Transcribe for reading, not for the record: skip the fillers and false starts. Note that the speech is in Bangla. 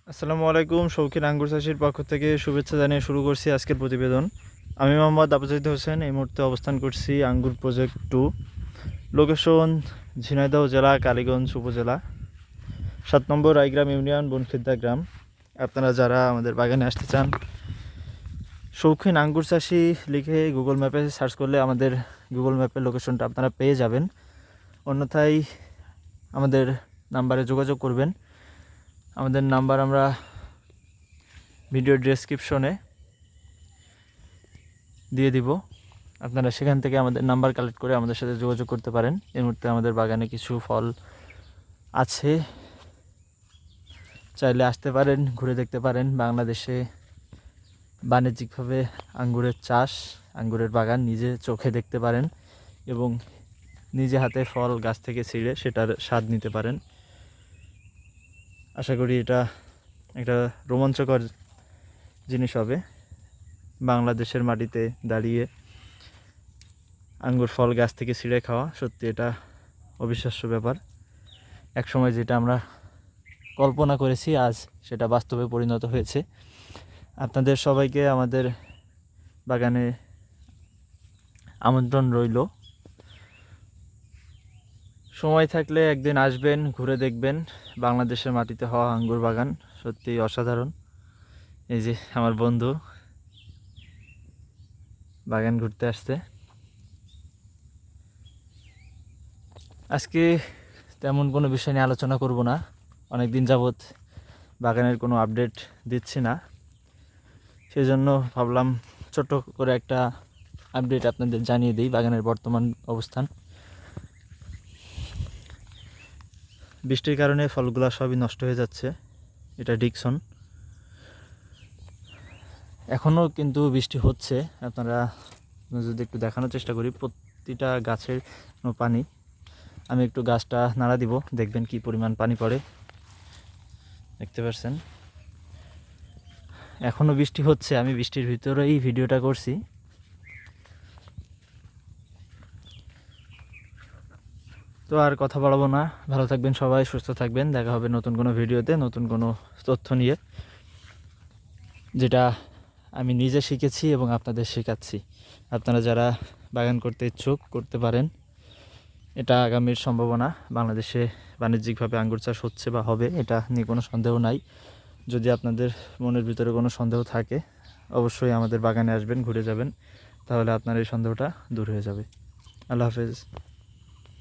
আসসালামু আলাইকুম। শৌখিন আঙ্গুর চাষির পক্ষ থেকে শুভেচ্ছা জানিয়ে শুরু করছি আজকের প্রতিবেদন। আমি মোহাম্মদ আবুজাহিদ হোসেন। এই মুহূর্তে অবস্থান করছি আঙ্গুর প্রজেক্ট 2, লোকেশন ঝিনাইদহ জেলা, কালীগঞ্জ উপজেলা, 7 নম্বর রায়গ্রাম ইউনিয়ন, বনখিদ্দা গ্রাম। আপনারা যারা আমাদের বাগানে আসতে চান, শৌখিন আঙ্গুর চাষি লিখে গুগল ম্যাপে সার্চ করলে আমাদের গুগল ম্যাপের লোকেশনটা আপনারা পেয়ে যাবেন। অন্যথায় আমাদের নাম্বারে যোগাযোগ করবেন। আমাদের নাম্বার আমরা ভিডিও ডেসক্রিপশনে দিয়ে দিব। আপনারা সেখান থেকে আমাদের নাম্বার কালেক্ট করে আমাদের সাথে যোগাযোগ করতে পারেন। এই মুহূর্তে আমাদের বাগানে কিছু ফল আছে, চাইলে আসতে পারেন, ঘুরে দেখতে পারেন। বাংলাদেশে বাণিজ্যিকভাবে আঙ্গুরের চাষ, আঙ্গুরের বাগান নিজে চোখে দেখতে পারেন এবং নিজে হাতে ফল গাছ থেকে ছিঁড়ে সেটার স্বাদ নিতে পারেন। আশা করি এটা একটা রোমাঞ্চকর জিনিস হবে। বাংলাদেশের মাটিতে দাঁড়িয়ে আঙ্গুর ফল গাছ থেকে ছিঁড়ে খাওয়া সত্যি এটা অবিশ্বাস্য ব্যাপার। একসময় যেটা আমরা কল্পনা করেছি, আজ সেটা বাস্তবে পরিণত হয়েছে। আপনাদের সবাইকে আমাদের বাগানে আমন্ত্রণ রইল। সময় থাকলে একদিন আসবেন, ঘুরে দেখবেন। বাংলাদেশের মাটিতে হওয়া আঙ্গুর বাগান সত্যিই অসাধারণ। এই যে আমার বন্ধু বাগান ঘুরতে আসছে। আজকে তেমন কোনো বিষয় নিয়ে আলোচনা করব না। অনেক দিন যাবৎ বাগানের কোনো আপডেট দিচ্ছি না, সেই জন্য ভাবলাম ছোট করে একটা আপডেট আপনাদের জানিয়ে দিই বাগানের বর্তমান অবস্থান। বৃষ্টির কারণে ফলগুলো সবই নষ্ট হয়ে যাচ্ছে। এটা ডিকসন। এখনও কিন্তু বৃষ্টি হচ্ছে। আপনারা যদি একটু দেখানোর চেষ্টা করি, প্রতিটা গাছের পানি। আমি একটু গাছটা নাড়া দিব, দেখবেন কি পরিমাণ পানি পড়ে। দেখতে পাচ্ছেন এখনও বৃষ্টি হচ্ছে। আমি বৃষ্টির ভিতরেই ভিডিওটা করছি। তো আর কথা বাড়াবো না। ভালো থাকবেন সবাই, সুস্থ থাকবেন। দেখা হবে নতুন কোনো ভিডিওতে, নতুন কোনো তথ্য নিয়ে, যেটা আমি নিজে শিখেছি এবং আপনাদের শেখাচ্ছি। আপনারা যারা বাগান করতে ইচ্ছুক করতে পারেন। এটা আগামীর সম্ভাবনা। বাংলাদেশে বাণিজ্যিকভাবে আঙ্গুর চাষ হচ্ছে বা হবে, এটা নিয়ে কোনো সন্দেহ নাই। যদি আপনাদের মনের ভিতরে কোনো সন্দেহ থাকে, অবশ্যই আমাদের বাগানে আসবেন, ঘুরে যাবেন, তাহলে আপনার এই সন্দেহটা দূর হয়ে যাবে। আল্লাহ হাফেজ।